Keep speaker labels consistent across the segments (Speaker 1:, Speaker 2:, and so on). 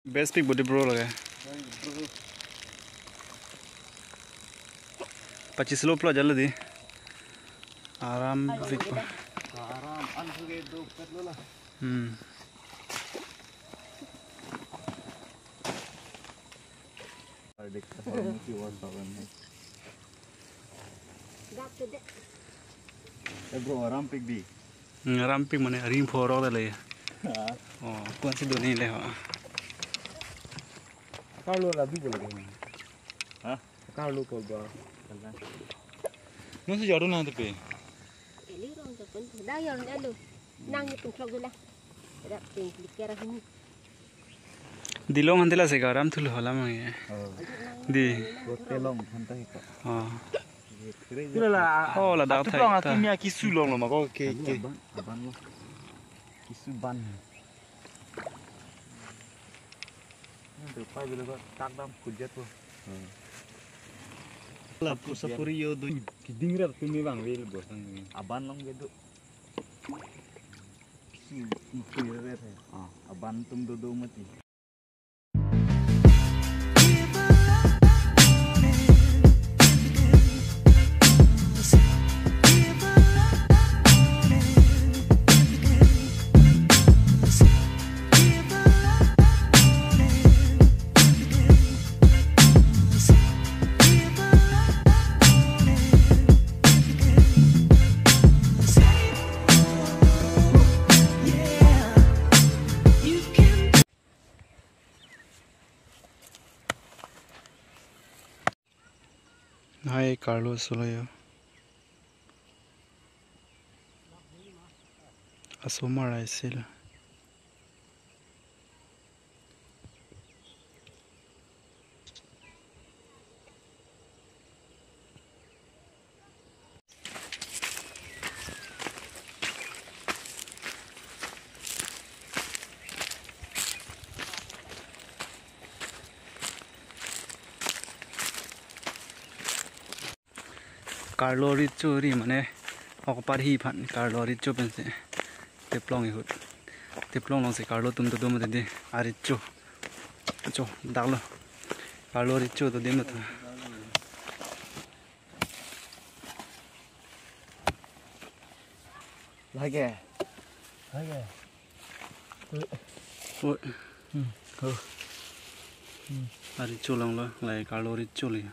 Speaker 1: Best pick body bro lagi. 25 लोग प्लस जल्दी आराम पिक
Speaker 2: आराम अनसुगे दो कर लो ला देखता हूँ कि वो सावन में ब्रो आराम पिक
Speaker 1: मने रिंग फोर और ले कौन सी दोनों ले
Speaker 2: Kalau lagi boleh kan? Hah? Kalau kau bawa,
Speaker 1: Nasi jauh nanti pe.
Speaker 3: Eli orang tu pun dah yang lalu, nangli pun kelak dulu, ada tinggi kerah ini.
Speaker 1: Dilong nanti lah sekarang tu lah lama ya. Di.
Speaker 2: Telong phanta itu.
Speaker 1: Itu lah. Oh lah dah
Speaker 2: tahu. Itu orang kimia kisu long lo, makau ke. Ban lo. Kisu ban. Được quay về được tác đam cùi chết thôi. Là của sapuri yo do kiding ra tu mi bang về được bosang. Aban long gitu. Cùi ra thế. Aban tum do mati.
Speaker 1: Hai Carlos Soloyo Asoma Raisil Carlo Richo ri mane aku parhi phan Carlo Richo pense teplong ihut teplong long se Carlo tum to dum de aricho cho daglo Carlo Richo to dem to
Speaker 2: Lagi.
Speaker 1: oi aricho long lo lai Carlo Richo li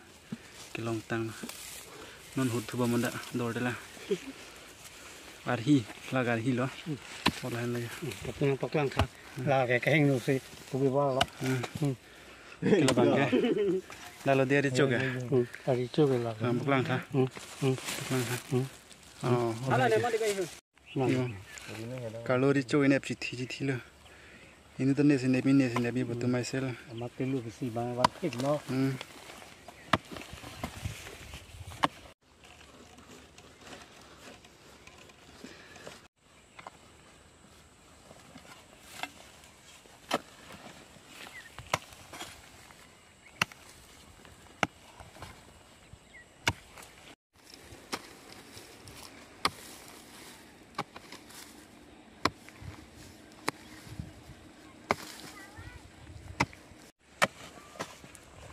Speaker 1: kilong tang non hut thuba manda dor de la parhi la garhi lo olah la
Speaker 4: paklang tha la cái hình nu si ku bi ba lo
Speaker 1: kila bang ke la lo dia richo ke
Speaker 4: ari chu ke la
Speaker 1: paklang tha oh
Speaker 4: ala ne ma de kai
Speaker 1: Carlo Richo ini apsi thi lo ini to ne se ne bi butu mai sel
Speaker 4: ma te lu si ba wa ke no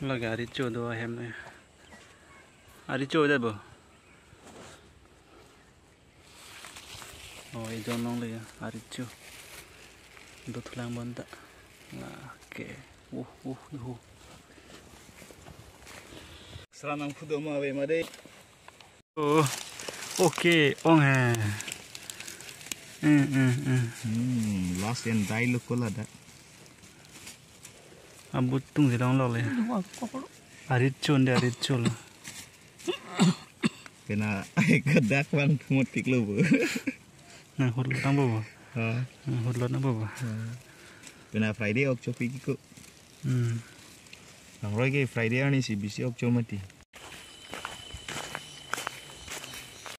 Speaker 1: lagi aricho do hem ne aricho de bo oh ijon nong le aricho do thulang bonta la ke
Speaker 2: Seranang kudo ma we ma de.
Speaker 1: oh okay ong ha
Speaker 2: Last and die look kola da.
Speaker 1: abut tung se dong lo le aricho lo
Speaker 2: Kena kedak bang motik lo bu.
Speaker 1: nah hot lo tang bo hot lo na bo
Speaker 2: Kena Friday ok chopi kiko. Ang roy ke Friday ani si bisi ok chomati.